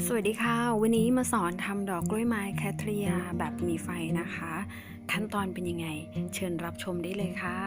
สวัสดีค่ะวันนี้มาสอนทำดอกกล้วยไม้แคทเรียแบบมีไฟนะคะขั้นตอนเป็นยังไงเชิญรับชมได้เลยค่ะ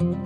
บ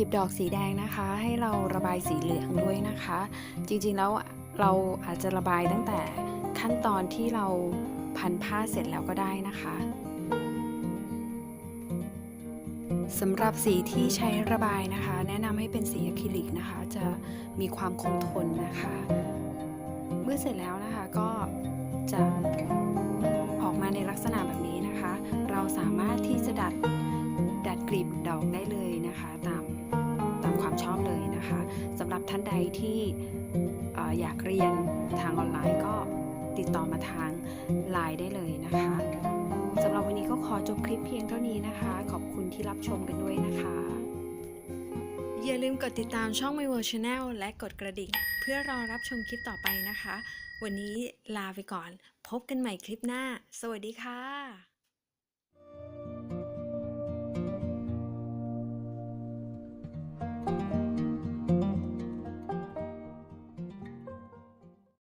ลีบดอกสีแดงนะคะให้เราระบายสีเหลืองด้วยนะคะจริงๆแล้วเราอาจจะระบายตั้งแต่ขั้นตอนที่เราพันผ้าเสร็จแล้วก็ได้นะคะสำหรับสีที่ใช้ระบายนะคะแนะนำให้เป็นสีอะคริลิกนะคะจะมีความคงทนนะคะเมื่อเสร็จแล้วนะคะก็จะออกมาในลักษณะแบบนี้นะคะเราสามารถที่จะดัดกลีบดอกได้เลยนะคะตามความชอบเลยนะคะสำหรับท่านใดที่อยากเรียนทางออนไลน์ก็ติดต่อมาทางไลน์ได้เลยนะคะสำหรับวันนี้ก็ขอจบคลิปเพียงเท่านี้นะคะขอบคุณที่รับชมกันด้วยนะคะอย่าลืมกดติดตามช่อง My World Channel และกดกระดิ่งเพื่อรอรับชมคลิปต่อไปนะคะวันนี้ลาไปก่อนพบกันใหม่คลิปหน้าสวัสดีค่ะ